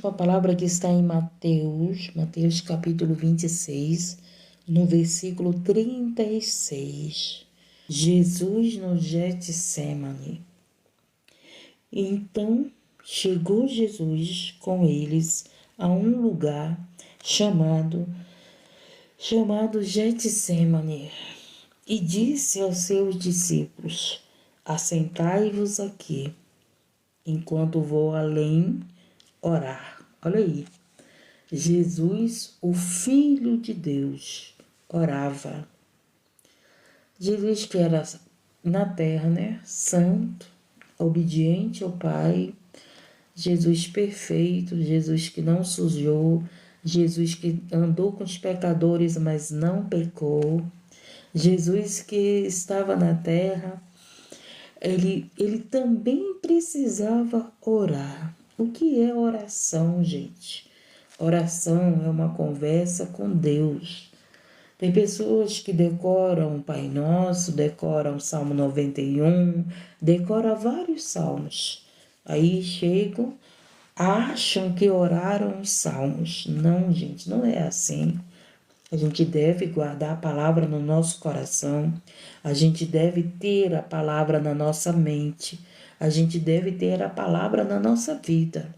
para a palavra que está em Mateus capítulo 26, no versículo 36. Jesus no Getsêmani. Então chegou Jesus com eles a um lugar chamado Getsêmani e disse aos seus discípulos: assentai-vos aqui, enquanto vou além orar. Olha aí, Jesus, o Filho de Deus, orava. Jesus que era na terra, né? Santo, obediente ao Pai, Jesus perfeito, Jesus que não sujou, Jesus que andou com os pecadores, mas não pecou, Jesus que estava na terra, ele também precisava orar. O que é oração, gente? Oração é uma conversa com Deus. Tem pessoas que decoram o Pai Nosso, decoram o Salmo 91, decoram vários salmos. Aí chegam, acham que oraram os salmos. Não, gente, não é assim. A gente deve guardar a palavra no nosso coração, a gente deve ter a palavra na nossa mente, a gente deve ter a palavra na nossa vida.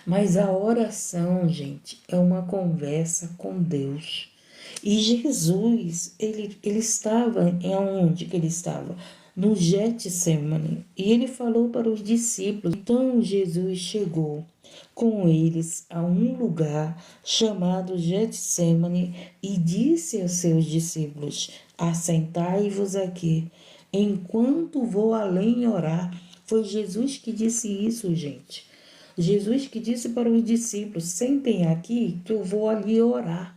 Mas a oração, gente, é uma conversa com Deus. E Jesus, ele estava, onde que ele estava? No Getsêmani. E ele falou para os discípulos. Então Jesus chegou com eles a um lugar chamado Getsêmani e disse aos seus discípulos: assentai-vos aqui, enquanto vou além orar. Foi Jesus que disse isso, gente. Jesus que disse para os discípulos: sentem aqui que eu vou ali orar.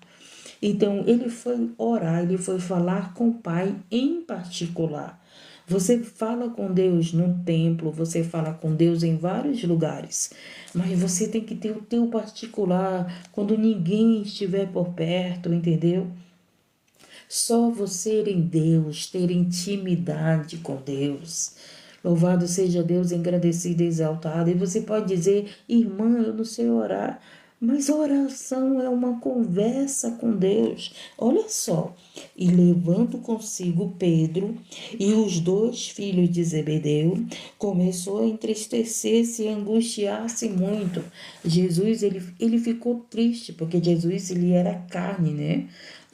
Então, ele foi orar, ele foi falar com o Pai em particular. Você fala com Deus no templo, você fala com Deus em vários lugares, mas você tem que ter o teu particular quando ninguém estiver por perto, entendeu? Só você em Deus, ter intimidade com Deus. Louvado seja Deus, engrandecido e exaltado. E você pode dizer: irmã, eu não sei orar. Mas a oração é uma conversa com Deus. Olha só. E levando consigo Pedro e os 2 filhos de Zebedeu, começou a entristecer-se e angustiar-se muito. Jesus, ele ficou triste, porque Jesus, ele era carne, né?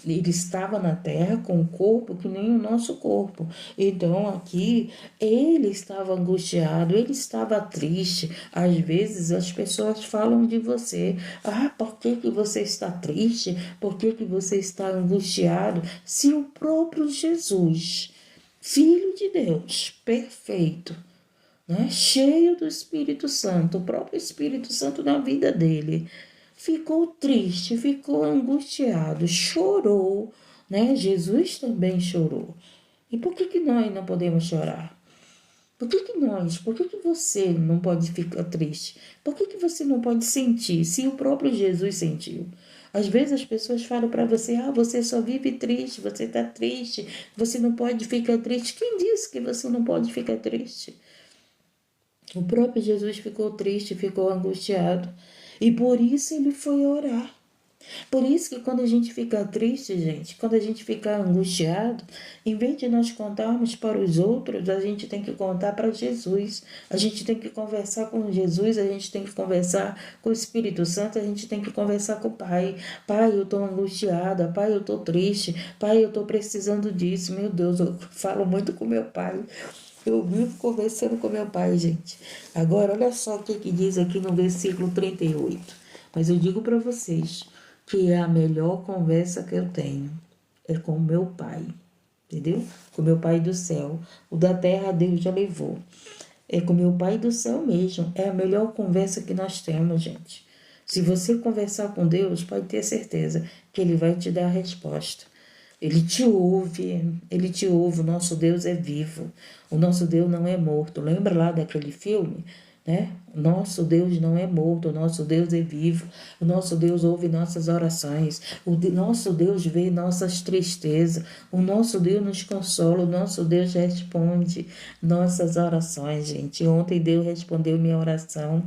Ele estava na terra com um corpo que nem o nosso corpo. Então aqui ele estava angustiado, ele estava triste. Às vezes as pessoas falam de você: ah, por que você está triste? Por que você está angustiado? Se o próprio Jesus, Filho de Deus, perfeito, né? Cheio do Espírito Santo, o próprio Espírito Santo na vida dele, ficou triste, ficou angustiado, chorou, né? Jesus também chorou. E por que nós não podemos chorar? Por que você não pode ficar triste? Por que você não pode sentir, se o próprio Jesus sentiu? Às vezes as pessoas falam para você: ah, você só vive triste, você está triste, você não pode ficar triste. Quem disse que você não pode ficar triste? O próprio Jesus ficou triste, ficou angustiado. E por isso ele foi orar. Por isso que quando a gente fica triste, gente, quando a gente fica angustiado, em vez de nós contarmos para os outros, a gente tem que contar para Jesus. A gente tem que conversar com Jesus, a gente tem que conversar com o Espírito Santo, a gente tem que conversar com o Pai. Pai, eu estou angustiada, Pai, eu estou triste, Pai, eu estou precisando disso. Meu Deus, eu falo muito com meu Pai. Eu vivo conversando com meu Pai, gente. Agora, olha só o que diz aqui no versículo 38. Mas eu digo para vocês que é a melhor conversa que eu tenho. É com o meu Pai, entendeu? Com o meu Pai do céu. O da terra Deus já levou. É com o meu Pai do céu mesmo. É a melhor conversa que nós temos, gente. Se você conversar com Deus, pode ter certeza que Ele vai te dar a resposta. Ele te ouve, o nosso Deus é vivo, o nosso Deus não é morto. Lembra lá daquele filme, né? Nosso Deus não é morto, o nosso Deus é vivo, o nosso Deus ouve nossas orações, nosso Deus vê nossas tristezas, o nosso Deus nos consola, o nosso Deus responde nossas orações, gente. Ontem Deus respondeu minha oração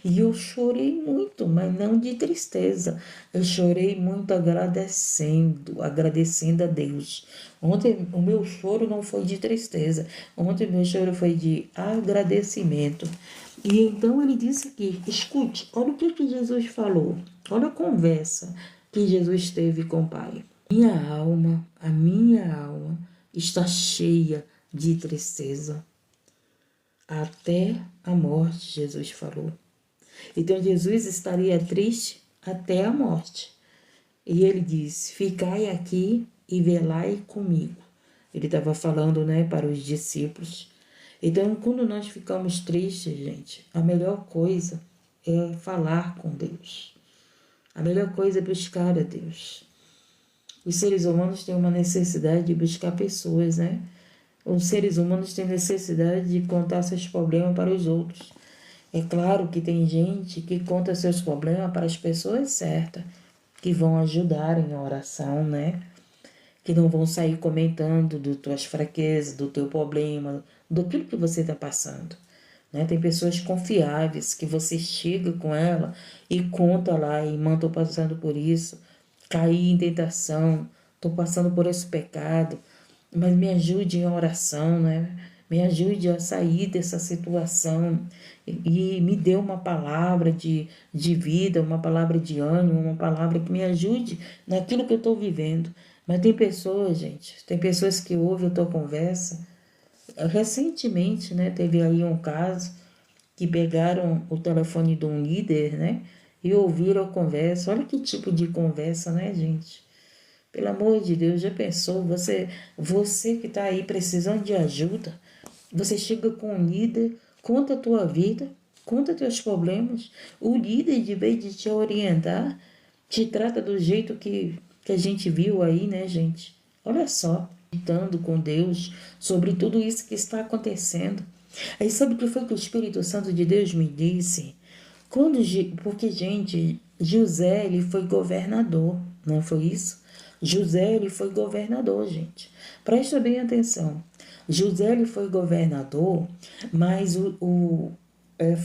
e eu chorei muito, mas não de tristeza, eu chorei muito agradecendo a Deus. Ontem o meu choro não foi de tristeza, ontem o meu choro foi de agradecimento. E então ele disse aqui, escute, olha o que Jesus falou, olha a conversa que Jesus teve com o Pai. A minha alma está cheia de tristeza, até a morte, Jesus falou. Então Jesus estaria triste até a morte. E ele disse, ficai aqui e velai comigo. Ele estava falando, para os discípulos. Então, quando nós ficamos tristes, gente, a melhor coisa é falar com Deus. A melhor coisa é buscar a Deus. Os seres humanos têm uma necessidade de buscar pessoas, Os seres humanos têm necessidade de contar seus problemas para os outros. É claro que tem gente que conta seus problemas para as pessoas certas, que vão ajudar em oração, Que não vão sair comentando das tuas fraquezas, do teu problema, daquilo que você está passando. Tem pessoas confiáveis que você chega com ela e conta lá, irmã, estou passando por isso, caí em tentação, estou passando por esse pecado, mas me ajude em oração, Me ajude a sair dessa situação e me dê uma palavra de vida, uma palavra de ânimo, uma palavra que me ajude naquilo que eu estou vivendo. Mas tem pessoas, gente, tem pessoas que ouvem a tua conversa. Recentemente, teve aí um caso que pegaram o telefone de um líder, e ouviram a conversa. Olha que tipo de conversa, gente? Pelo amor de Deus, já pensou? Você que está aí precisando de ajuda, você chega com um líder, conta a tua vida, conta teus problemas. O líder, de vez de te orientar, te trata do jeito que a gente viu aí, gente? Olha só, meditando com Deus sobre tudo isso que está acontecendo. Aí sabe o que foi que o Espírito Santo de Deus me disse? Porque, gente, José, ele foi governador, não foi isso? José, ele foi governador, gente. Presta bem atenção. José, ele foi governador, mas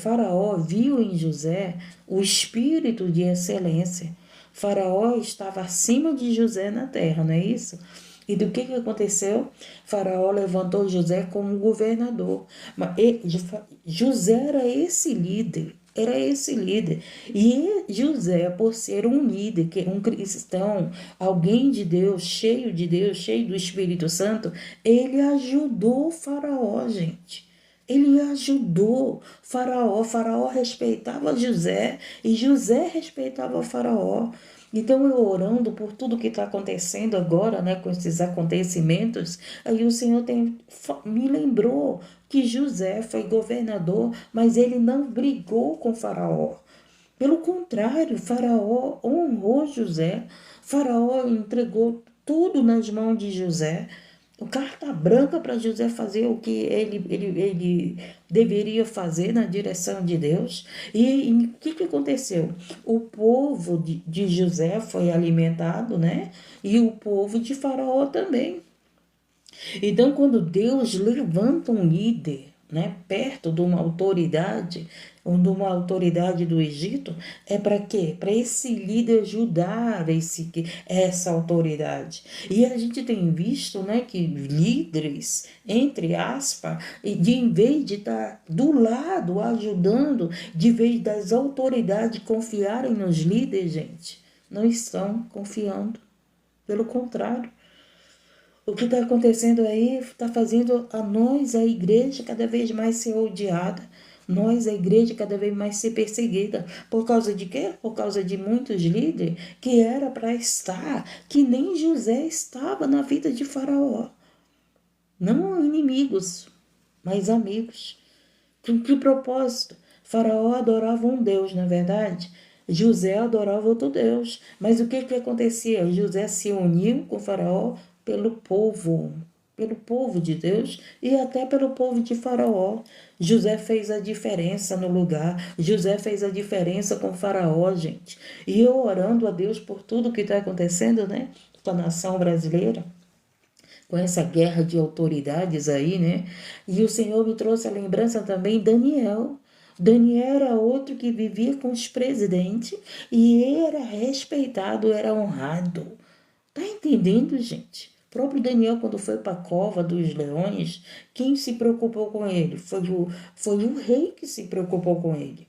Faraó viu em José o espírito de excelência. Faraó estava acima de José na terra, não é isso? E do que aconteceu? Faraó levantou José como governador. Mas José era esse líder. E José, por ser um líder, que um cristão, alguém de Deus, cheio do Espírito Santo, ele ajudou Faraó, gente. Ele ajudou Faraó. Faraó respeitava José e José respeitava Faraó. Então, eu orando por tudo que está acontecendo agora, com esses acontecimentos, aí o Senhor me lembrou que José foi governador, mas ele não brigou com Faraó. Pelo contrário, Faraó honrou José. Faraó entregou tudo nas mãos de José. Carta branca para José fazer o que ele deveria fazer na direção de Deus. E o que aconteceu? O povo de José foi alimentado, E o povo de Faraó também. Então, quando Deus levanta um líder, perto de uma autoridade, ou de uma autoridade do Egito, é para quê? Para esse líder ajudar essa autoridade. E a gente tem visto, que líderes, entre aspas, em vez de estar do lado ajudando, de vez das autoridades confiarem nos líderes, gente, não estão confiando. Pelo contrário. O que está acontecendo aí está fazendo a igreja, cada vez mais ser odiada. Nós, a igreja, cada vez mais ser perseguida. Por causa de quê? Por causa de muitos líderes que era para estar, que nem José estava na vida de Faraó. Não inimigos, mas amigos. Com que propósito? Faraó adorava um Deus, na verdade. José adorava outro Deus. Mas o que acontecia? José se uniu com Faraó pelo povo, pelo povo de Deus e até pelo povo de Faraó. José fez a diferença no lugar. José fez a diferença com Faraó, gente. E eu orando a Deus por tudo que está acontecendo, né? Com a nação brasileira, com essa guerra de autoridades aí, né? E o Senhor me trouxe a lembrança também de Daniel. Daniel era outro que vivia com os presidentes e era respeitado, era honrado. Tá entendendo, gente? O próprio Daniel, quando foi para a cova dos leões, quem se preocupou com ele? Foi o rei que se preocupou com ele.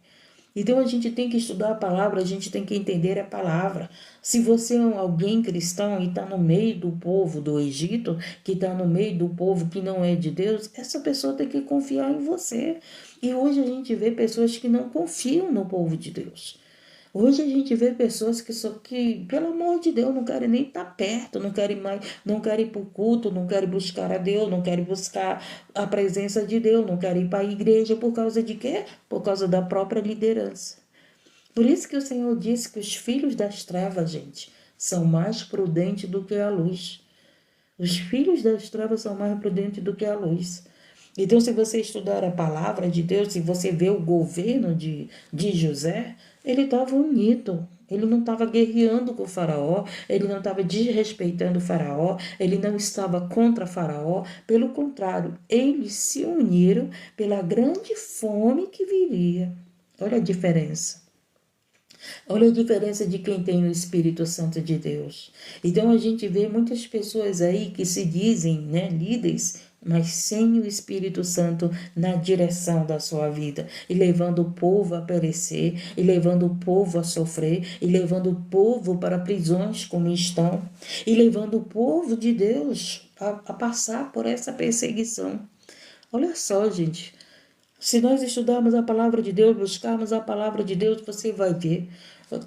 Então a gente tem que estudar a palavra, a gente tem que entender a palavra. Se você é alguém cristão e está no meio do povo do Egito, que está no meio do povo que não é de Deus, essa pessoa tem que confiar em você. E hoje a gente vê pessoas que não confiam no povo de Deus. Hoje a gente vê pessoas que, pelo amor de Deus, não querem nem estar perto, não querem mais, não querem ir para o culto, não querem buscar a Deus, não querem buscar a presença de Deus, não querem ir para a igreja por causa de quê? Por causa da própria liderança. Por isso que o Senhor disse que os filhos das trevas, gente, são mais prudentes do que a luz. Os filhos das trevas são mais prudentes do que a luz. Então, se você estudar a palavra de Deus, se você vê o governo de José, ele estava unido. Ele não estava guerreando com o faraó, ele não estava desrespeitando o faraó, ele não estava contra o faraó. Pelo contrário, eles se uniram pela grande fome que viria. Olha a diferença. Olha a diferença de quem tem o Espírito Santo de Deus. Então a gente vê muitas pessoas aí que se dizem, né, líderes, mas sem o Espírito Santo na direção da sua vida, e levando o povo a perecer, e levando o povo a sofrer, e levando o povo para prisões como estão, e levando o povo de Deus a passar por essa perseguição. Olha só, gente. Se nós estudarmos a palavra de Deus, buscarmos a palavra de Deus, você vai ver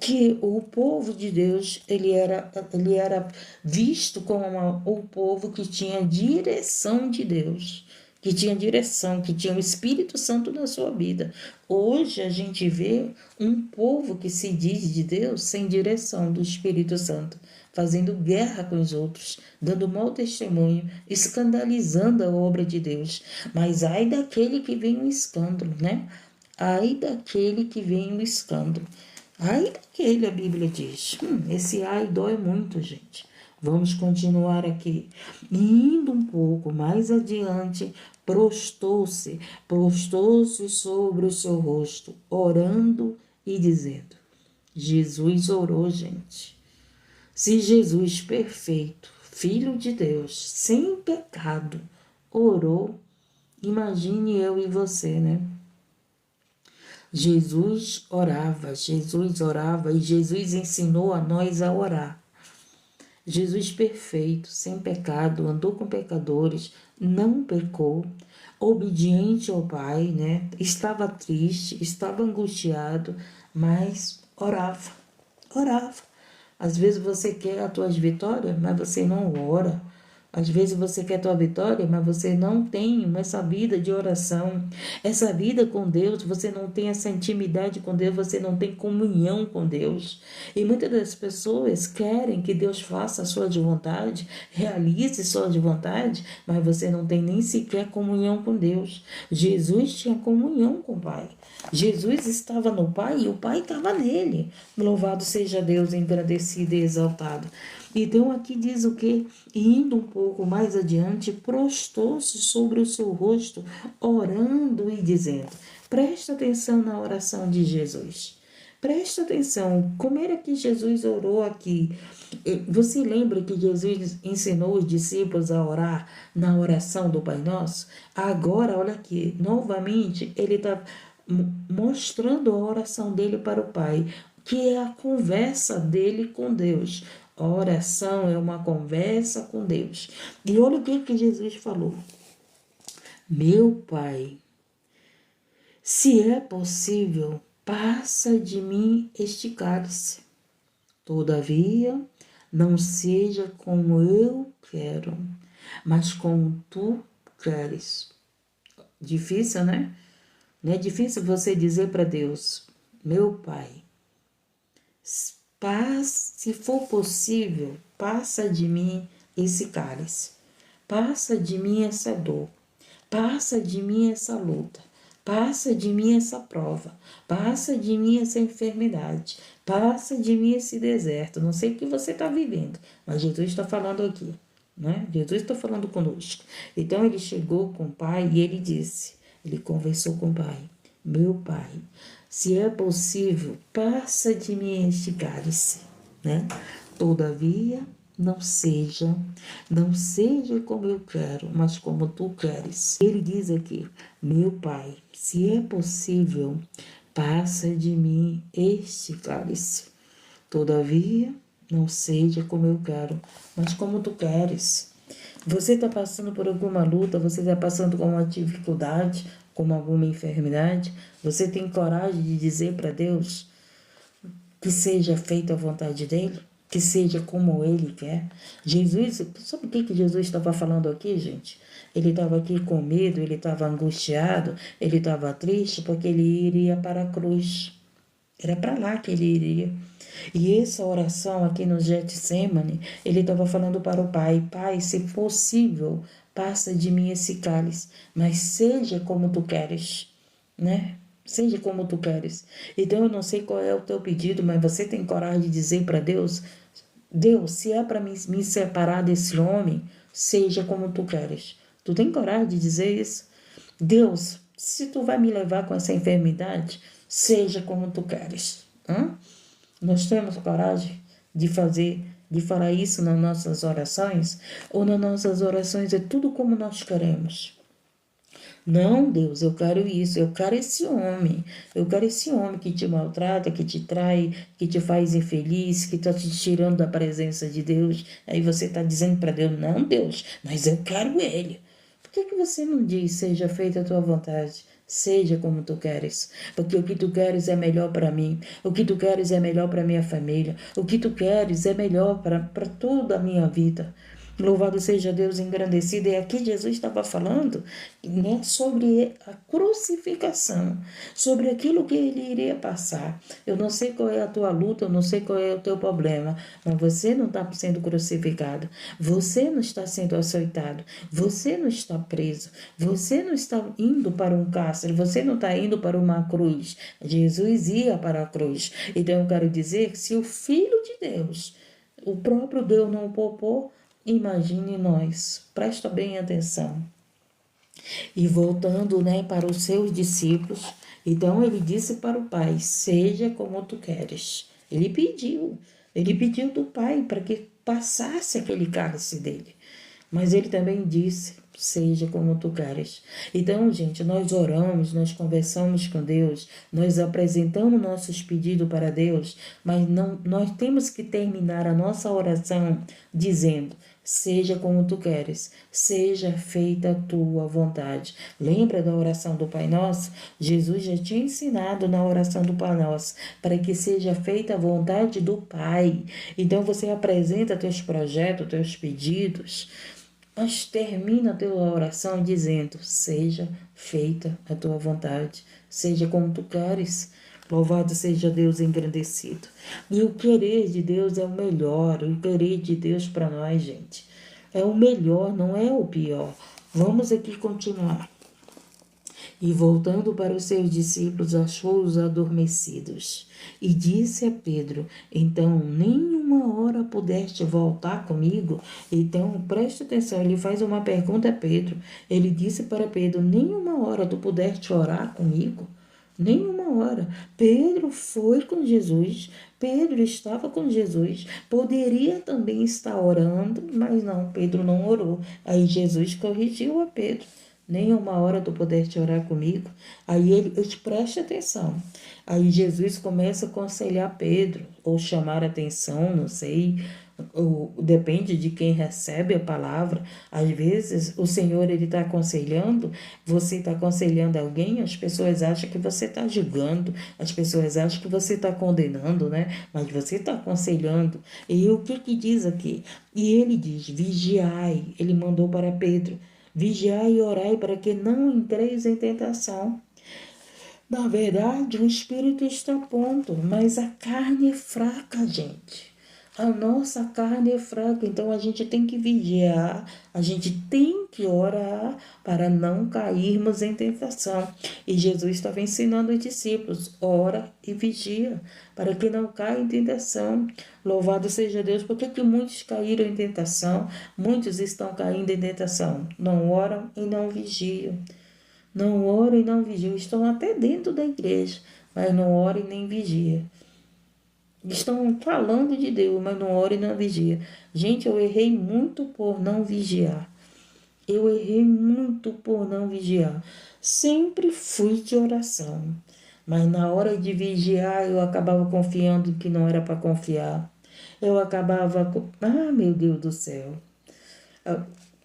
que o povo de Deus, ele era visto como o povo que tinha direção de Deus, que tinha direção, que tinha o Espírito Santo na sua vida. Hoje a gente vê um povo que se diz de Deus sem direção do Espírito Santo, fazendo guerra com os outros, dando mau testemunho, escandalizando a obra de Deus. Mas ai daquele que vem um escândalo, né? Ai daquele que vem um escândalo. Ai daquele, a Bíblia diz. Esse ai dói muito, gente. Vamos continuar aqui. Indo um pouco mais adiante, prostou-se sobre o seu rosto, orando e dizendo. Jesus orou, gente. Se Jesus perfeito, Filho de Deus, sem pecado, orou, imagine eu e você, né? Jesus orava e Jesus ensinou a nós a orar. Jesus perfeito, sem pecado, andou com pecadores, não pecou, obediente ao Pai, né? Estava triste, estava angustiado, mas orava. Às vezes você quer as tuas vitórias, mas você não ora. Às vezes você quer a tua vitória, mas você não tem essa vida de oração, essa vida com Deus, você não tem essa intimidade com Deus, você não tem comunhão com Deus. E muitas das pessoas querem que Deus faça a sua vontade, realize sua vontade, mas você não tem nem sequer comunhão com Deus. Jesus tinha comunhão com o Pai. Jesus estava no Pai e o Pai estava nele. Louvado seja Deus, engrandecido e exaltado. Então aqui diz o que? Indo um pouco mais adiante, prostou-se sobre o seu rosto, orando e dizendo. Presta atenção na oração de Jesus. Presta atenção, como era que Jesus orou aqui? Você lembra que Jesus ensinou os discípulos a orar na oração do Pai Nosso? Agora, olha aqui, novamente, ele está mostrando a oração dele para o Pai, que é a conversa dele com Deus. A oração é uma conversa com Deus. E olha o que Jesus falou. Meu Pai, se é possível, passa de mim este cálice. Todavia, não seja como eu quero, mas como tu queres. Difícil, né? Não é difícil você dizer para Deus, meu Pai, se for possível, passa de mim esse cálice. passa de mim essa dor, passa de mim essa luta, passa de mim essa prova, passa de mim essa enfermidade, passa de mim esse deserto. Não sei o que você está vivendo, mas Jesus está falando aqui, né? Jesus está falando conosco. Então ele chegou com o pai e ele disse, ele conversou com o pai, meu pai, se é possível, passa de mim este cálice, né? Todavia, não seja como eu quero, mas como tu queres. Ele diz aqui, meu pai, se é possível, passa de mim este cálice. Todavia, não seja como eu quero, mas como tu queres. Você está passando por alguma luta, você está passando por uma dificuldade, com alguma enfermidade, você tem coragem de dizer para Deus que seja feita a vontade dele? Que seja como ele quer? Jesus, sabe o que Jesus estava falando aqui, gente? Ele estava aqui com medo, ele estava angustiado, ele estava triste porque ele iria para a cruz. Era para lá que ele iria. E essa oração aqui no Getsemane, ele estava falando para o Pai, Pai, se possível, passa de mim esse cálice, mas seja como tu queres, né? Seja como tu queres. Então eu não sei qual é o teu pedido, mas você tem coragem de dizer para Deus, Deus, se é para me separar desse homem, seja como tu queres. Tu tem coragem de dizer isso? Deus, se tu vai me levar com essa enfermidade, seja como tu queres. Nós temos coragem de falar isso nas nossas orações? Ou nas nossas orações é tudo como nós queremos? Não, Deus, eu quero isso, eu quero esse homem que te maltrata, que te trai, que te faz infeliz, que está te tirando da presença de Deus. Aí você está dizendo para Deus, não, Deus, mas eu quero ele. Por que você não diz, seja feita a tua vontade? Seja como tu queres, porque o que tu queres é melhor para mim, o que tu queres é melhor para minha família, o que tu queres é melhor para toda a minha vida. Louvado seja Deus engrandecido. E aqui Jesus estava falando, né, sobre a crucificação, sobre aquilo que ele iria passar. Eu não sei qual é a tua luta, eu não sei qual é o teu problema, mas você não está sendo crucificado, você não está sendo açoitado, você não está preso, você não está indo para um cárcere, você não está indo para uma cruz. Jesus ia para a cruz. Então eu quero dizer que se o Filho de Deus, o próprio Deus não o poupou, imagine nós. Presta bem atenção. E voltando, né, para os seus discípulos, então ele disse para o Pai, seja como tu queres. Ele pediu do Pai para que passasse aquele cálice dele. Mas ele também disse, seja como tu queres. Então, gente, nós oramos, nós conversamos com Deus, nós apresentamos nossos pedidos para Deus, mas não, nós temos que terminar a nossa oração dizendo, seja como tu queres, seja feita a tua vontade. Lembra da oração do Pai Nosso? Jesus já tinha ensinado na oração do Pai Nosso, para que seja feita a vontade do Pai. Então você apresenta teus projetos, teus pedidos, mas termina a tua oração dizendo, seja feita a tua vontade, seja como tu queres. Louvado seja Deus engrandecido. E o querer de Deus é o melhor, o querer de Deus para nós, gente, é o melhor, não é o pior. Vamos aqui continuar. E voltando para os seus discípulos, achou-os adormecidos. E disse a Pedro, então, nenhuma hora pudeste voltar comigo? Então, preste atenção, ele faz uma pergunta a Pedro. Ele disse para Pedro, nenhuma hora tu pudeste orar comigo? Nenhuma hora. Pedro foi com Jesus, Pedro estava com Jesus, poderia também estar orando, mas não, Pedro não orou. Aí Jesus corrigiu a Pedro. Nenhuma hora tu pudeste orar comigo. Aí ele preste atenção. Aí Jesus começa a aconselhar Pedro, ou chamar a atenção, não sei, depende de quem recebe a palavra. Às vezes o Senhor ele está aconselhando, você está aconselhando alguém, as pessoas acham que você está julgando, as pessoas acham que você está condenando, né? Mas você está aconselhando. E o que diz aqui? E ele diz, vigiai, ele mandou para Pedro, vigiai e orai para que não entreis em tentação. Na verdade, o espírito está pronto, mas a carne é fraca, gente. A nossa carne é fraca, então a gente tem que vigiar, a gente tem que orar para não cairmos em tentação. E Jesus estava ensinando os discípulos: ora e vigia, para que não caia em tentação. Louvado seja Deus, porque que muitos caíram em tentação, muitos estão caindo em tentação. Não oram e não vigiam. Não oram e não vigiam. Estão até dentro da igreja, mas não oram e nem vigiam. Estão falando de Deus, mas não ora e não vigia. Gente, eu errei muito por não vigiar. Eu errei muito por não vigiar. Sempre fui de oração, mas na hora de vigiar eu acabava confiando que não era para confiar. Eu acabava. Ah, meu Deus do céu.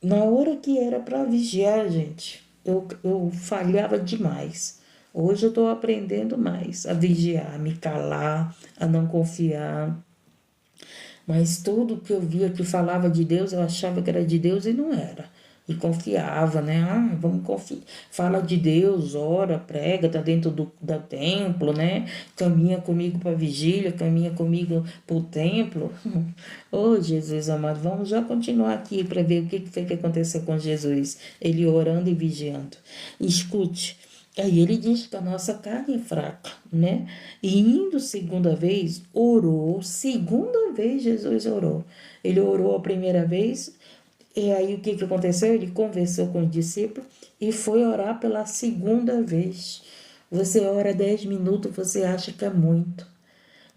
Na hora que era para vigiar, gente, eu falhava demais. Hoje eu estou aprendendo mais a vigiar, a me calar, a não confiar. Mas tudo que eu via que falava de Deus, eu achava que era de Deus e não era. E confiava, né? Ah, vamos confiar. Fala de Deus, ora, prega, tá dentro do templo, né? Caminha comigo para vigília, caminha comigo para o templo. Oh, Jesus amado, vamos já continuar aqui para ver o que foi que aconteceu com Jesus. Ele orando e vigiando. Escute. Aí ele diz que a nossa carne é fraca, né? E indo segunda vez, orou. Segunda vez Jesus orou. Ele orou a primeira vez, e aí o que aconteceu? Ele conversou com os discípulos e foi orar pela segunda vez. Você ora 10 minutos, você acha que é muito.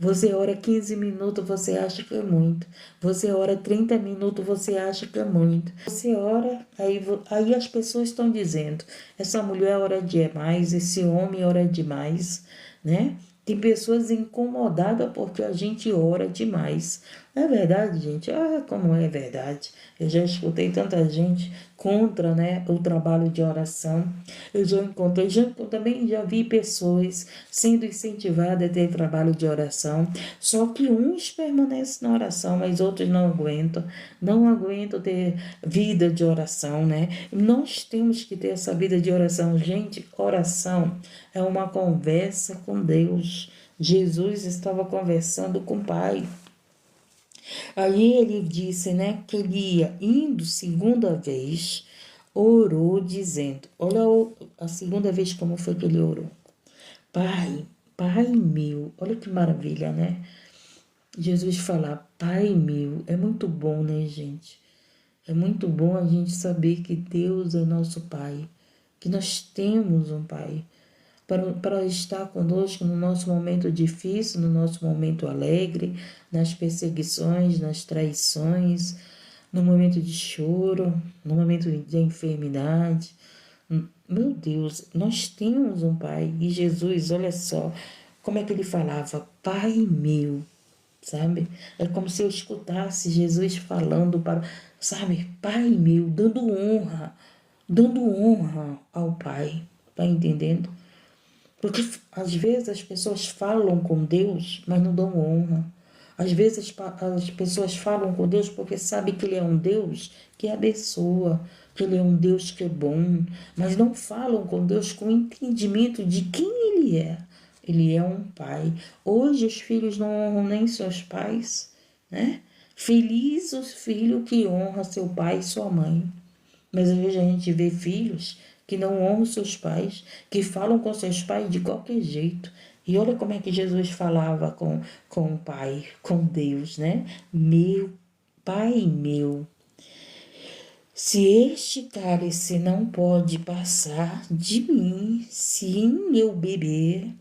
Você ora 15 minutos, você acha que é muito. Você ora 30 minutos, você acha que é muito. Você ora, aí as pessoas estão dizendo, essa mulher ora demais, esse homem ora demais, né? Tem pessoas incomodadas porque a gente ora demais. Não é verdade, gente? Ah, como é verdade. Eu já escutei tanta gente contra, né, o trabalho de oração. Eu já encontrei, também já vi pessoas sendo incentivadas a ter trabalho de oração. Só que uns permanecem na oração, mas outros não aguentam. Não aguentam ter vida de oração, né? Nós temos que ter essa vida de oração. Gente, oração é uma conversa com Deus. Jesus estava conversando com o Pai. Aí ele disse, né, que ele ia indo segunda vez, orou dizendo, olha a segunda vez como foi que ele orou. Pai, Pai meu, olha que maravilha, né? Jesus falar, Pai meu, é muito bom, né, gente? É muito bom a gente saber que Deus é nosso Pai, que nós temos um Pai para estar conosco no nosso momento difícil, no nosso momento alegre, nas perseguições, nas traições, no momento de choro, no momento de enfermidade. Meu Deus, nós temos um Pai. E Jesus, olha só, como é que ele falava? Pai meu, sabe? É como se eu escutasse Jesus falando para, sabe? Pai meu, dando honra ao Pai. Tá entendendo? Porque às vezes as pessoas falam com Deus, mas não dão honra. Às vezes as pessoas falam com Deus porque sabem que Ele é um Deus que abençoa, que Ele é um Deus que é bom, mas não falam com Deus com entendimento de quem Ele é. Ele é um pai. Hoje os filhos não honram nem seus pais, né? Feliz o filho que honra seu pai e sua mãe. Mas às vezes a gente vê filhos que não honram seus pais, que falam com seus pais de qualquer jeito. E olha como é que Jesus falava com o Pai, com Deus, né? Meu Pai meu, se este cálice não pode passar de mim, sim eu beber,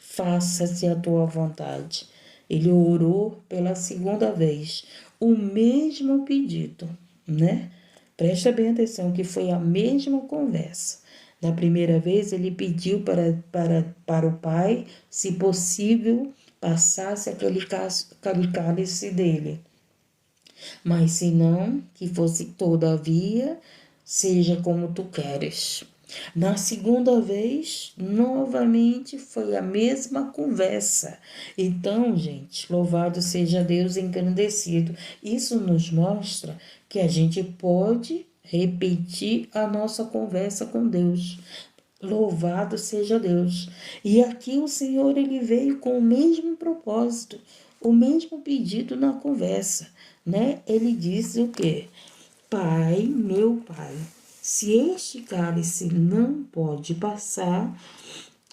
faça-se a tua vontade. Ele orou pela segunda vez, o mesmo pedido, né? Presta bem atenção que foi a mesma conversa. Na primeira vez, ele pediu para o pai, se possível, passasse aquele cálice dele. Mas se não, que fosse todavia, seja como tu queres. Na segunda vez, novamente foi a mesma conversa. Então, gente, louvado seja Deus engrandecido. Isso nos mostra que a gente pode repetir a nossa conversa com Deus. Louvado seja Deus. E aqui o Senhor, ele veio com o mesmo propósito. o mesmo pedido na conversa, né? Ele disse o quê? Pai, meu pai, se este cálice não pode passar,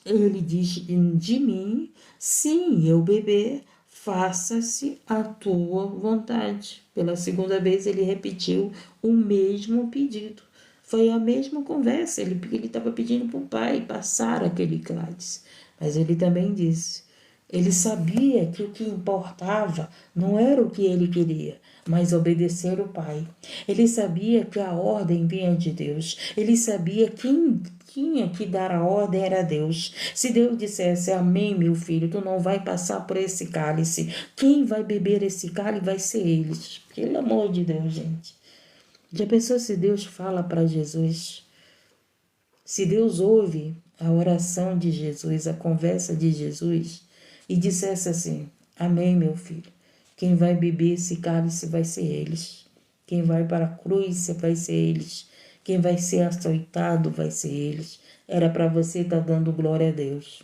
ele diz de mim, sim, eu beber, faça-se a tua vontade. Pela segunda vez ele repetiu o mesmo pedido. Foi a mesma conversa, ele estava pedindo para o pai passar aquele cálice. Mas ele também disse, ele sabia que o que importava não era o que ele queria, mas obedecer o pai. Ele sabia que a ordem vinha de Deus. Ele sabia quem tinha que dar a ordem era Deus. Se Deus dissesse, amém, meu filho, tu não vai passar por esse cálice. Quem vai beber esse cálice vai ser eles. Pelo amor de Deus, gente. Já pensou se Deus fala para Jesus? Se Deus ouve a oração de Jesus, a conversa de Jesus, e dissesse assim, amém, meu filho, quem vai beber esse cálice vai ser eles. Quem vai para a cruz vai ser eles. Quem vai ser açoitado vai ser eles. Era para você estar dando glória a Deus.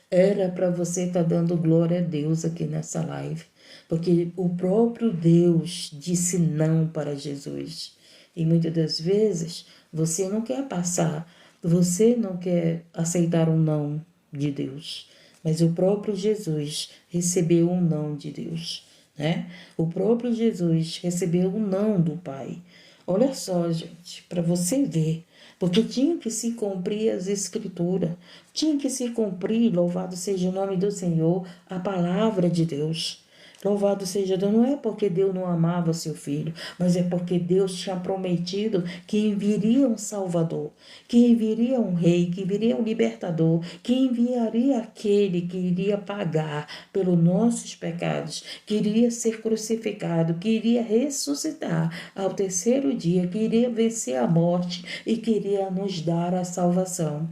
Era para você estar dando glória a Deus aqui nessa live. Porque o próprio Deus disse não para Jesus. E muitas das vezes você não quer passar, você não quer aceitar um não de Deus. Mas o próprio Jesus recebeu um não de Deus, né? O próprio Jesus recebeu um não do Pai. Olha só, gente, para você ver, porque tinha que se cumprir as escrituras, tinha que se cumprir, louvado seja o nome do Senhor, a palavra de Deus. Louvado seja Deus, não é porque Deus não amava seu filho, mas é porque Deus tinha prometido que enviaria um Salvador, que enviaria um rei, que enviaria um libertador, que enviaria aquele que iria pagar pelos nossos pecados, que iria ser crucificado, que iria ressuscitar ao terceiro dia, que iria vencer a morte e que iria nos dar a salvação.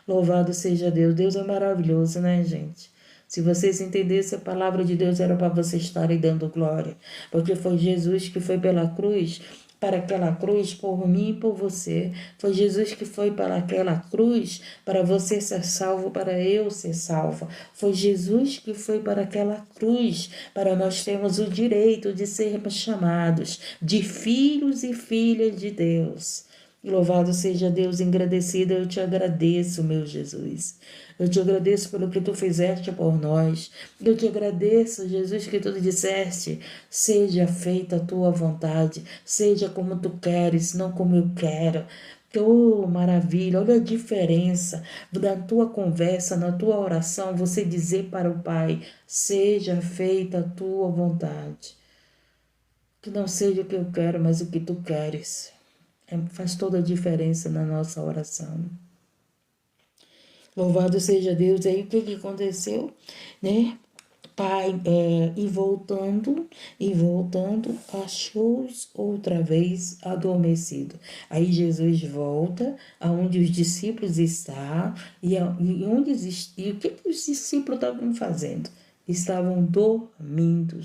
Louvado seja Deus. Deus é maravilhoso, né, gente? Se vocês entendessem, a palavra de Deus era para vocês estarem dando glória. Porque foi Jesus que foi pela cruz, para aquela cruz, por mim e por você. Foi Jesus que foi para aquela cruz, para você ser salvo, para eu ser salva. Foi Jesus que foi para aquela cruz, para nós termos o direito de sermos chamados de filhos e filhas de Deus. Louvado seja Deus, engrandecido, eu te agradeço, meu Jesus. Eu te agradeço pelo que tu fizeste por nós. Eu te agradeço, Jesus, que tu disseste, seja feita a tua vontade, seja como tu queres, não como eu quero. Oh, maravilha, olha a diferença da tua conversa, na tua oração, você dizer para o Pai, seja feita a tua vontade. Que não seja o que eu quero, mas o que tu queres. Faz toda a diferença na nossa oração. Louvado seja Deus. Aí o que aconteceu, né? Pai, e voltando, achou-os outra vez adormecido. Aí Jesus volta aonde os discípulos estão e o que os discípulos estavam fazendo? Estavam dormindo.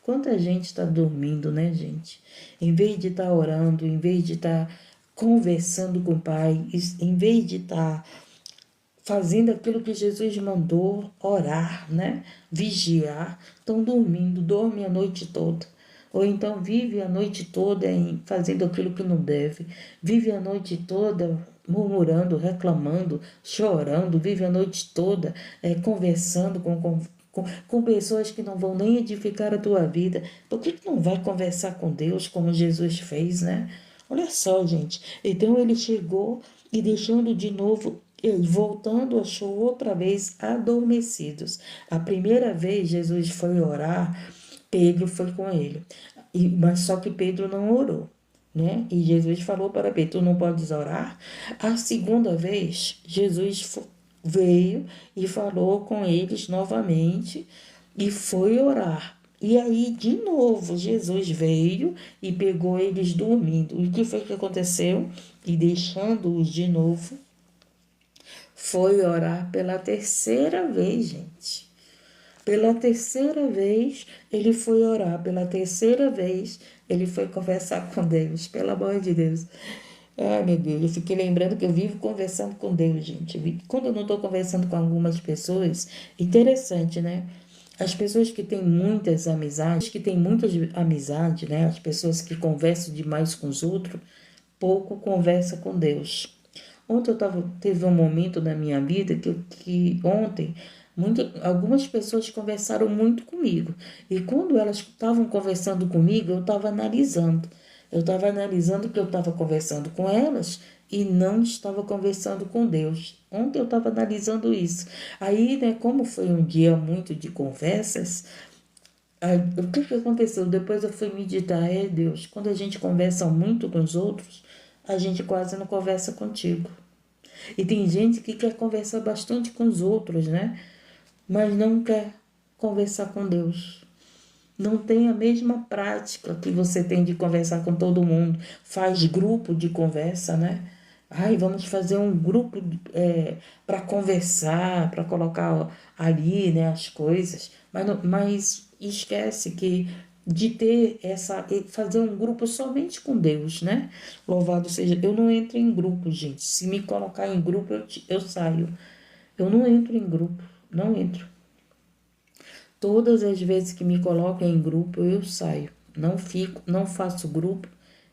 Quanta gente está dormindo, né, gente? Em vez de estar orando, em vez de estar conversando com o Pai, em vez de estar fazendo aquilo que Jesus mandou, orar, né? Vigiar, estão dormindo, dormem a noite toda. Ou então vive a noite toda fazendo aquilo que não deve, vive a noite toda murmurando, reclamando, chorando, vive a noite toda conversando com pessoas que não vão nem edificar a tua vida. Por que não vai conversar com Deus como Jesus fez, né? Olha só, gente. Então ele chegou e deixando de novo, voltando, achou outra vez adormecidos. A primeira vez Jesus foi orar, Pedro foi com ele. Mas só que Pedro não orou, né? E Jesus falou para Pedro, tu não podes orar? A segunda vez, Jesus veio e falou com eles novamente e foi orar. E aí, de novo, Jesus veio e pegou eles dormindo. E o que foi que aconteceu? E deixando-os de novo, foi orar pela terceira vez, gente. Pela terceira vez, ele foi orar. Pela terceira vez, ele foi conversar com Deus. Pelo amor de Deus. Ai, meu Deus, eu fiquei lembrando que eu vivo conversando com Deus, gente. Quando eu não estou conversando com algumas pessoas, interessante, né? As pessoas que têm muitas amizades, né? As pessoas que conversam demais com os outros, pouco conversa com Deus. Ontem teve um momento na minha vida que ontem algumas pessoas conversaram muito comigo. E quando elas estavam conversando comigo, eu estava analisando. Eu estava analisando que eu estava conversando com elas e não estava conversando com Deus. Ontem eu estava analisando isso. Aí, né, como foi um dia muito de conversas, aí, o que aconteceu? Depois eu fui meditar, Deus, quando a gente conversa muito com os outros, a gente quase não conversa contigo. E tem gente que quer conversar bastante com os outros, né? Mas não quer conversar com Deus. Não tem a mesma prática que você tem de conversar com todo mundo. Faz grupo de conversa, né? Ai, vamos fazer um grupo para conversar, para colocar ali, né, as coisas. Mas esquece que de ter fazer um grupo somente com Deus, né? Louvado seja. Eu não entro em grupo, gente. Se me colocar em grupo, eu saio. Eu não entro em grupo, não entro. Todas as vezes que me colocam em grupo, eu saio. Não fico, não faço grupo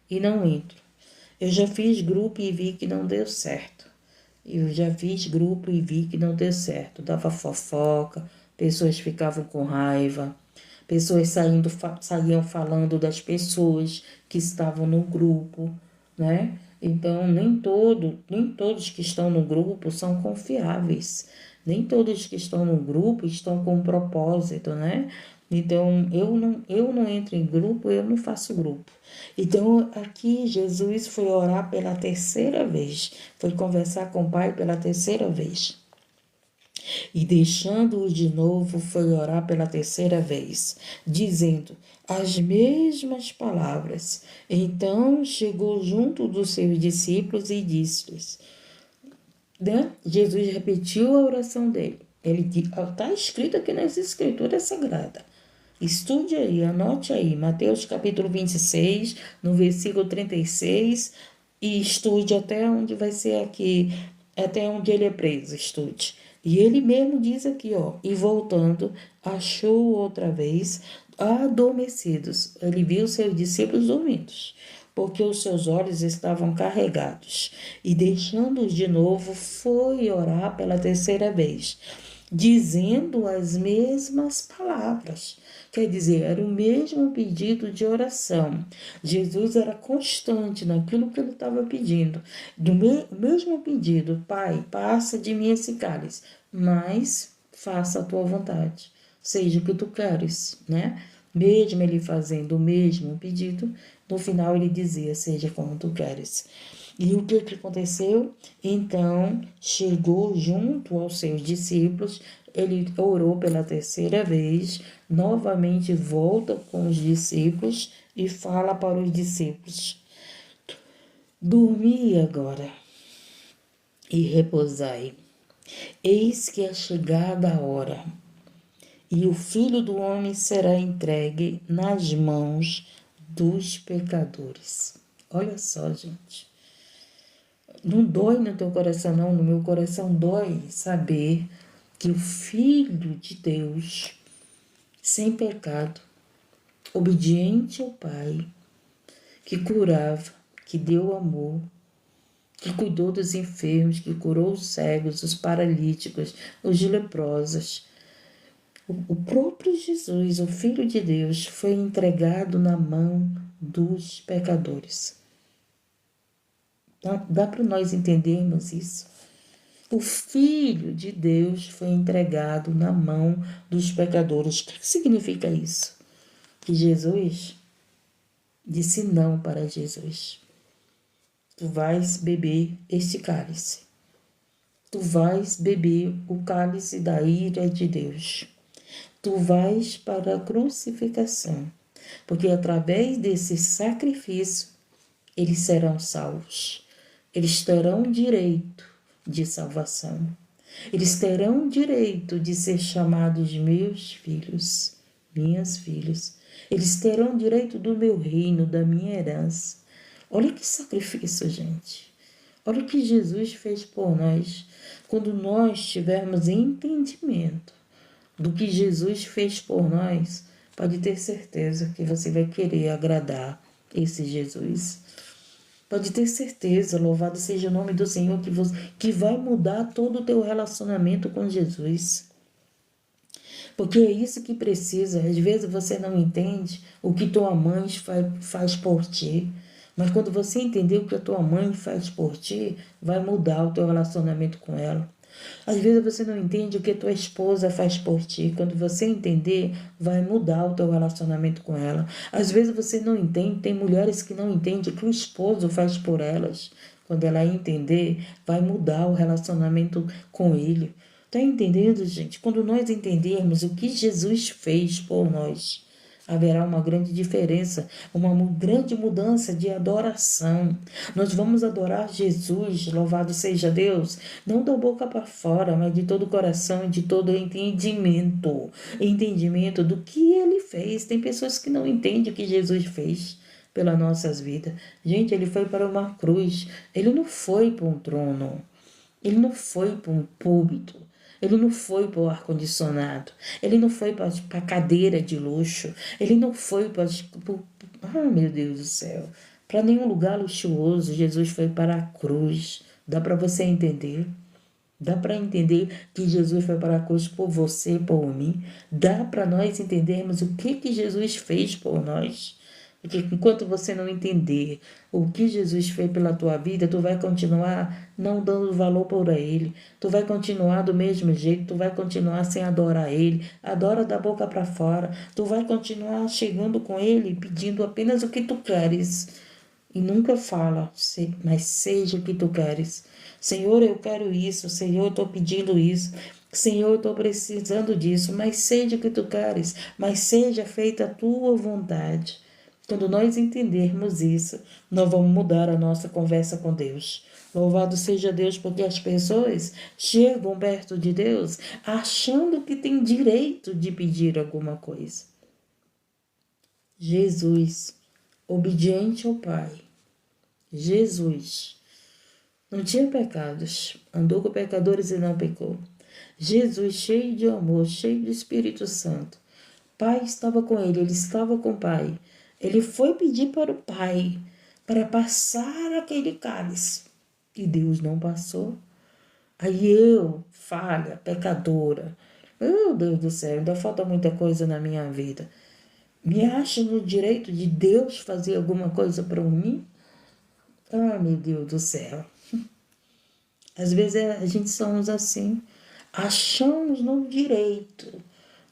e não entro. Eu já fiz grupo e vi que não deu certo. Eu já fiz grupo e vi que não deu certo. Dava fofoca, pessoas ficavam com raiva, pessoas saíam falando das pessoas que estavam no grupo, né? Então, nem todos que estão no grupo são confiáveis. Nem todos que estão no grupo estão com um propósito, né? Então, eu não entro em grupo, eu não faço grupo. Então, aqui Jesus foi orar pela terceira vez, foi conversar com o Pai pela terceira vez. E deixando-o de novo, foi orar pela terceira vez, dizendo as mesmas palavras. Então chegou junto dos seus discípulos e disse-lhes, né? Jesus repetiu a oração dele. Ele está escrito aqui nas Escrituras Sagradas. Estude aí, anote aí, Mateus capítulo 26, no versículo 36, e estude até onde vai ser aqui, até onde ele é preso, estude. E ele mesmo diz aqui, ó, e voltando, achou outra vez adormecidos. Ele viu seus discípulos dormindo, porque os seus olhos estavam carregados. E deixando-os de novo, foi orar pela terceira vez, dizendo as mesmas palavras. Quer dizer, era o mesmo pedido de oração. Jesus era constante naquilo que ele estava pedindo. Mesmo pedido, Pai, passa de mim esse cálice, mas faça a tua vontade, seja o que tu queres, né? Mesmo ele fazendo o mesmo pedido, no final ele dizia, seja como tu queres. E o que aconteceu? Então, chegou junto aos seus discípulos, ele orou pela terceira vez, novamente volta com os discípulos e fala para os discípulos, dormi agora e repousai. Eis que é chegada a hora, e o Filho do Homem será entregue nas mãos dos pecadores. Olha só, gente. Não dói no teu coração, não. No meu coração dói saber que o Filho de Deus, sem pecado, obediente ao Pai, que curava, que deu amor, que cuidou dos enfermos, que curou os cegos, os paralíticos, os leprosos. O próprio Jesus, o Filho de Deus, foi entregado na mão dos pecadores. Dá para nós entendermos isso? O Filho de Deus foi entregado na mão dos pecadores. O que significa isso? Que Jesus disse não para Jesus. Tu vais beber este cálice. Tu vais beber o cálice da ira de Deus. Tu vais para a crucificação, porque através desse sacrifício eles serão salvos. Eles terão direito de salvação. Eles terão direito de ser chamados meus filhos, minhas filhas. Eles terão direito do meu reino, da minha herança. Olha que sacrifício, gente. Olha o que Jesus fez por nós. Quando nós tivermos entendimento, do que Jesus fez por nós, pode ter certeza que você vai querer agradar esse Jesus. Pode ter certeza, louvado seja o nome do Senhor, que vai mudar todo o teu relacionamento com Jesus. Porque é isso que precisa. Às vezes você não entende o que tua mãe faz por ti. Mas quando você entender o que a tua mãe faz por ti, vai mudar o teu relacionamento com ela. Às vezes você não entende o que tua esposa faz por ti. Quando você entender, vai mudar o teu relacionamento com ela. Às vezes você não entende, tem mulheres que não entendem o que o esposo faz por elas. Quando ela entender, vai mudar o relacionamento com ele. Está entendendo, gente? Quando nós entendermos o que Jesus fez por nós, haverá uma grande diferença, uma grande mudança de adoração. Nós vamos adorar Jesus, louvado seja Deus, não da boca para fora, mas de todo o coração e de todo o entendimento. Entendimento do que ele fez. Tem pessoas que não entendem o que Jesus fez pelas nossas vidas. Gente, ele foi para uma cruz, ele não foi para um trono, ele não foi para um púlpito. Ele não foi para o ar-condicionado. Ele não foi para a cadeira de luxo. Ele não foi para... Ah, meu Deus do céu. Para nenhum lugar luxuoso. Jesus foi para a cruz. Dá para você entender? Dá para entender que Jesus foi para a cruz por você, por mim? Dá para nós entendermos o que Jesus fez por nós? Porque enquanto você não entender o que Jesus fez pela tua vida, tu vai continuar não dando valor por ele. Tu vai continuar do mesmo jeito, tu vai continuar sem adorar ele. Adora da boca para fora. Tu vai continuar chegando com ele pedindo apenas o que tu queres. E nunca fala, mas seja o que tu queres. Senhor, eu quero isso. Senhor, eu estou pedindo isso. Senhor, eu estou precisando disso. Mas seja o que tu queres. Mas seja feita a tua vontade. Quando nós entendermos isso, nós vamos mudar a nossa conversa com Deus. Louvado seja Deus, porque as pessoas chegam perto de Deus achando que tem direito de pedir alguma coisa. Jesus, obediente ao Pai. Jesus não tinha pecados, andou com pecadores e não pecou. Jesus, cheio de amor, cheio do Espírito Santo. Pai estava com ele estava com o Pai. Ele foi pedir para o Pai para passar aquele cálice. E Deus não passou. Aí eu, falha, pecadora, meu Deus do céu, ainda falta muita coisa na minha vida. Me acho no direito de Deus fazer alguma coisa para mim? Ah, meu Deus do céu. Às vezes a gente somos assim. Achamos no direito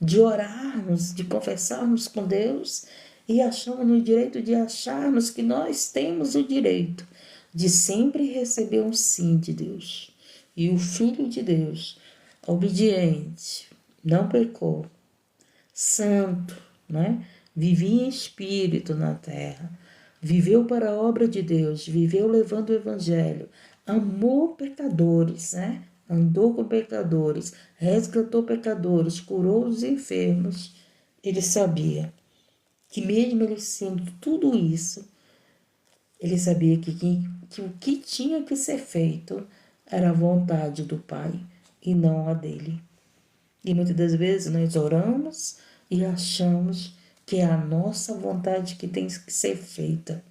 de orarmos, de confessarmos com Deus e achamos no direito de acharmos que nós temos o direito de sempre receber um sim de Deus. E o Filho de Deus, obediente, não pecou, santo, né? Vivia em espírito na terra, viveu para a obra de Deus, viveu levando o evangelho, amou pecadores, né? Andou com pecadores, resgatou pecadores, curou os enfermos. Ele sabia que mesmo ele sendo tudo isso, ele sabia que o que tinha que ser feito era a vontade do Pai e não a dele. E muitas das vezes nós oramos e achamos que é a nossa vontade que tem que ser feita.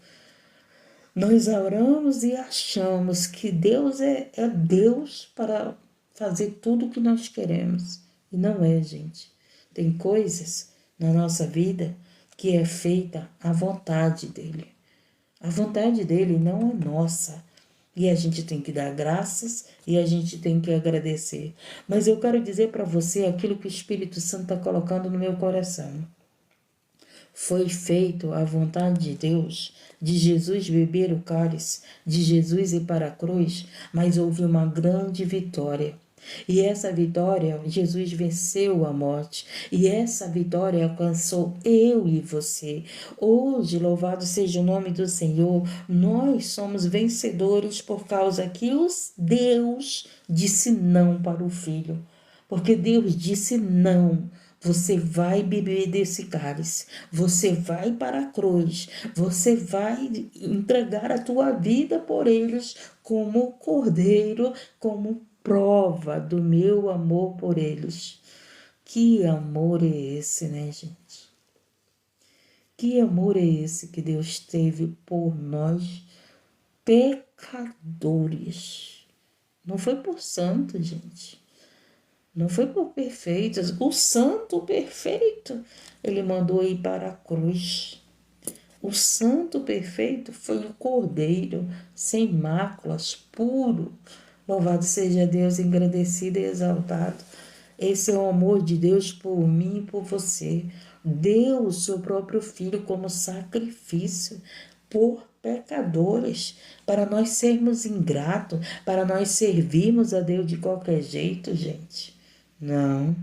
Nós oramos e achamos que Deus é Deus para fazer tudo o que nós queremos. E não é, gente. Tem coisas na nossa vida que é feita à vontade dele. A vontade dele não é nossa. E a gente tem que dar graças e a gente tem que agradecer. Mas eu quero dizer para você aquilo que o Espírito Santo está colocando no meu coração. Foi feito a vontade de Deus, de Jesus beber o cálice, de Jesus ir para a cruz, mas houve uma grande vitória. E essa vitória, Jesus venceu a morte. E essa vitória alcançou eu e você. Hoje, louvado seja o nome do Senhor, nós somos vencedores por causa que Deus disse não para o Filho. Porque Deus disse não. Você vai beber desse cálice, você vai para a cruz, você vai entregar a tua vida por eles como cordeiro, como prova do meu amor por eles. Que amor é esse, né, gente? Que amor é esse que Deus teve por nós, pecadores? Não foi por santo, gente. Não foi por perfeitos. O santo perfeito, ele mandou ir para a cruz. O santo perfeito foi o Cordeiro, sem máculas, puro. Louvado seja Deus, engrandecido e exaltado. Esse é o amor de Deus por mim e por você. Deu o seu próprio Filho como sacrifício por pecadores, para nós sermos ingratos, para nós servirmos a Deus de qualquer jeito, gente. Não.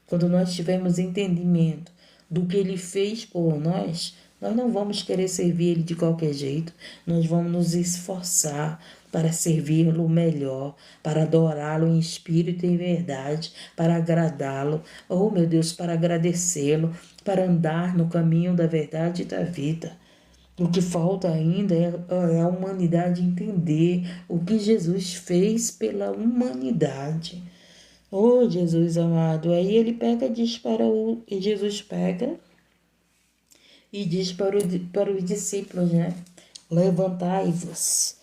Quando nós tivermos entendimento do que Ele fez por nós não vamos querer servir Ele de qualquer jeito. Nós vamos nos esforçar para servi-lo melhor, para adorá-lo em espírito e em verdade, para agradá-lo, oh meu Deus, para agradecê-lo, para andar no caminho da verdade e da vida. O que falta ainda é a humanidade entender o que Jesus fez pela humanidade. Oh, Jesus amado, aí ele pega e diz Jesus pega e diz para os discípulos, né? Levantai-vos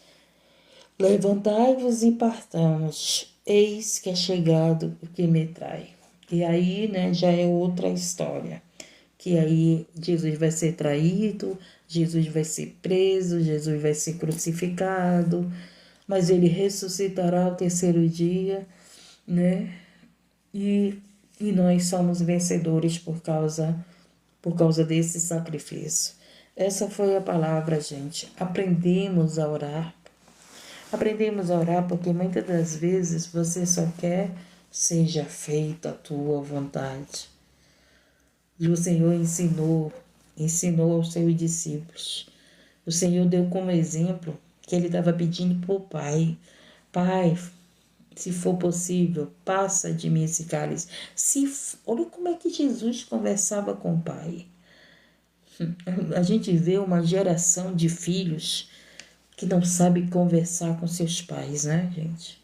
e partamos, eis que é chegado o que me trai. E aí, né, já é outra história, que aí Jesus vai ser traído, Jesus vai ser preso, Jesus vai ser crucificado, mas ele ressuscitará ao terceiro dia, né? E nós somos vencedores por causa desse sacrifício. Essa foi a palavra, gente. Aprendemos a orar. Aprendemos a orar porque muitas das vezes você só quer seja feita a tua vontade. E o Senhor ensinou aos seus discípulos. O Senhor deu como exemplo que ele estava pedindo para o Pai. Pai, se for possível, passa de mim esse cálice. Olha como é que Jesus conversava com o Pai. A gente vê uma geração de filhos que não sabe conversar com seus pais, né, gente?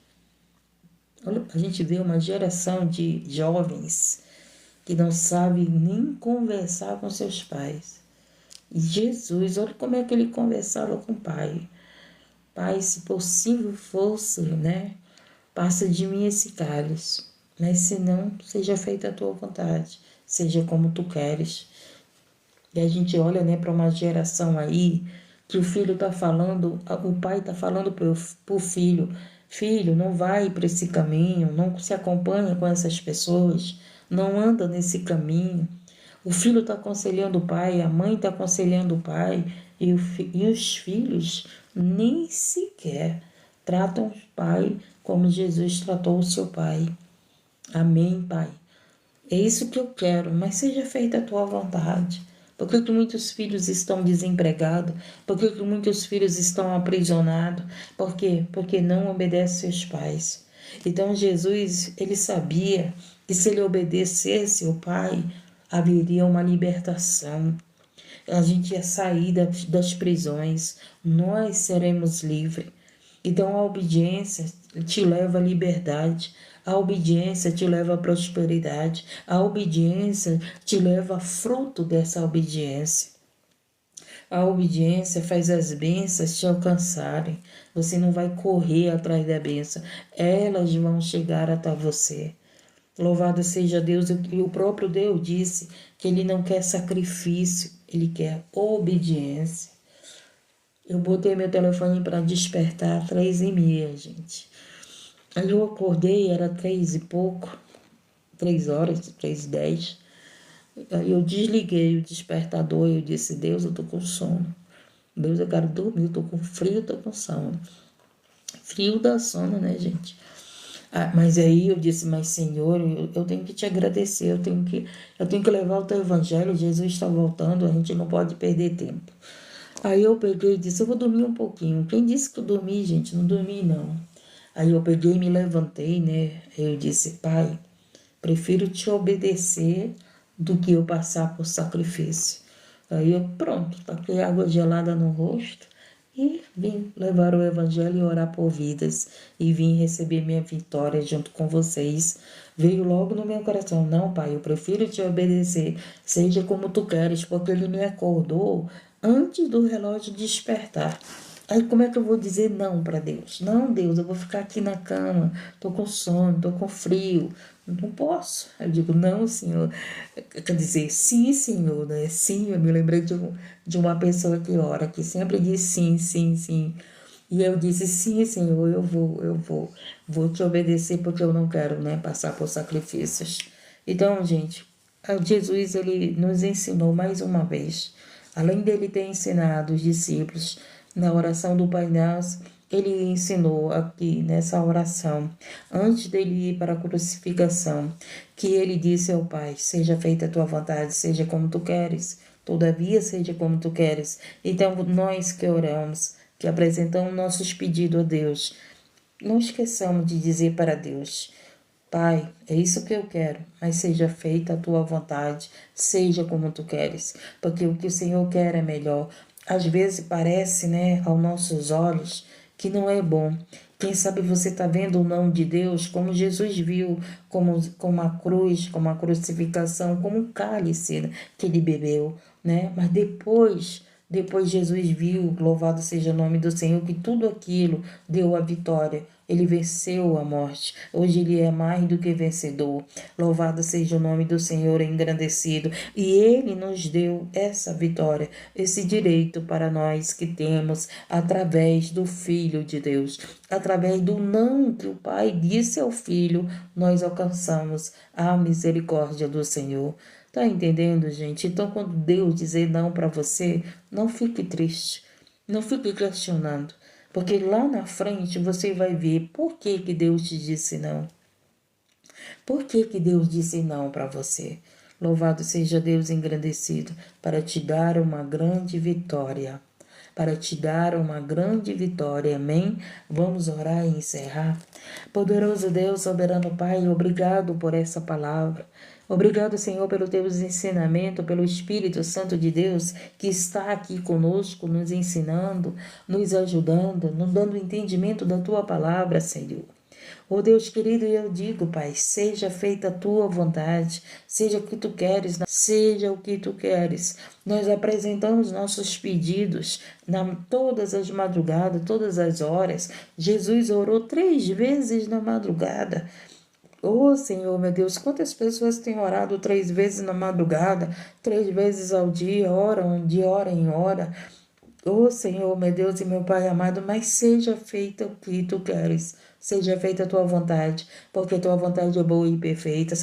Olha, a gente vê uma geração de jovens que não sabe nem conversar com seus pais. E Jesus, olha como é que ele conversava com o Pai. Pai, se possível fosse, né? Passa de mim esse cálice, mas se não, seja feita a tua vontade, seja como tu queres. E a gente olha, né, para uma geração aí que o filho está falando, o pai está falando para o filho, filho, não vai para esse caminho, não se acompanha com essas pessoas, não anda nesse caminho. O filho está aconselhando o pai, a mãe está aconselhando o pai, e os filhos nem sequer tratam o pai como Jesus tratou o seu pai. Amém, Pai? É isso que eu quero, mas seja feita a tua vontade. Por que muitos filhos estão desempregados? Por que muitos filhos estão aprisionados? Por quê? Porque não obedecem seus pais. Então Jesus, ele sabia que se ele obedecesse ao Pai, haveria uma libertação. A gente ia sair das prisões, nós seremos livres. Então a obediência te leva à liberdade, a obediência te leva à prosperidade, a obediência te leva a fruto dessa obediência. A obediência faz as bênçãos te alcançarem. Você não vai correr atrás da bênção, elas vão chegar até você. Louvado seja Deus, e o próprio Deus disse que Ele não quer sacrifício, Ele quer obediência. Eu botei meu telefone para despertar 3h30, gente. Aí eu acordei, era 3 e pouco, 3h, 3h10. Aí eu desliguei o despertador e eu disse, Deus, eu tô com sono. Deus, eu quero dormir, eu tô com frio, eu tô com sono. Frio dá sono, né, gente? Mas aí eu disse, mas Senhor, eu tenho que te agradecer, eu tenho que levar o teu evangelho, Jesus está voltando, a gente não pode perder tempo. Aí eu peguei e disse, eu vou dormir um pouquinho. Quem disse que eu dormi, gente? Não dormi, não. Aí eu peguei e me levantei, né? Eu disse, Pai, prefiro te obedecer do que eu passar por sacrifício. Aí eu, pronto, taquei água gelada no rosto e vim levar o evangelho e orar por vidas. E vim receber minha vitória junto com vocês. veio logo no meu coração. Não, pai, eu prefiro te obedecer. Seja como tu queres, porque ele me acordou antes do relógio despertar. Aí como é que eu vou dizer não para Deus? Não, Deus, eu vou ficar aqui na cama, tô com sono, tô com frio, não posso. Eu digo, não, Senhor. Quer dizer, sim, Senhor, né? Sim, eu me lembrei de uma pessoa que ora, que sempre diz sim, sim, sim. E eu disse, sim, Senhor, vou te obedecer porque eu não quero, né, passar por sacrifícios. Então, gente, Jesus, ele nos ensinou mais uma vez, além dele ter ensinado os discípulos na oração do Pai Nosso, ele ensinou aqui nessa oração, antes dele ir para a crucificação, que ele disse ao Pai, seja feita a tua vontade, seja como tu queres, todavia seja como tu queres. Então, nós que oramos, que apresentamos nossos pedidos a Deus, não esqueçamos de dizer para Deus, Pai, é isso que eu quero, mas seja feita a tua vontade, seja como tu queres, porque o que o Senhor quer é melhor. Às vezes parece, né, aos nossos olhos, que não é bom. Quem sabe você está vendo o não de Deus, como Jesus viu, como a cruz, como a crucificação, como um cálice, né, que ele bebeu, né? Mas depois Jesus viu, louvado seja o nome do Senhor, que tudo aquilo deu a vitória. Ele venceu a morte. Hoje ele é mais do que vencedor. Louvado seja o nome do Senhor engrandecido. E ele nos deu essa vitória, esse direito para nós que temos através do Filho de Deus. Através do não que o Pai disse ao Filho, nós alcançamos a misericórdia do Senhor. Tá entendendo, gente? Então, quando Deus dizer não para você, não fique triste. Não fique questionando. Porque lá na frente você vai ver por que que Deus te disse não. Por que que Deus disse não para você? Louvado seja Deus engrandecido para te dar uma grande vitória. Para te dar uma grande vitória. Amém? Vamos orar e encerrar. Poderoso Deus, soberano Pai, obrigado por essa palavra. Obrigado, Senhor, pelo teu ensinamento, pelo Espírito Santo de Deus que está aqui conosco, nos ensinando, nos ajudando, nos dando entendimento da tua palavra, Senhor. Oh Deus querido, eu digo, Pai, seja feita a tua vontade, seja o que tu queres, seja o que tu queres. Nós apresentamos nossos pedidos todas as madrugadas, todas as horas. Jesus orou 3 vezes na madrugada. Oh Senhor, meu Deus, quantas pessoas têm orado 3 vezes na madrugada, 3 vezes ao dia, oram de hora em hora. Oh Senhor, meu Deus e meu Pai amado, mas seja feita o que tu queres, seja feita a tua vontade, porque tua vontade é boa e perfeita.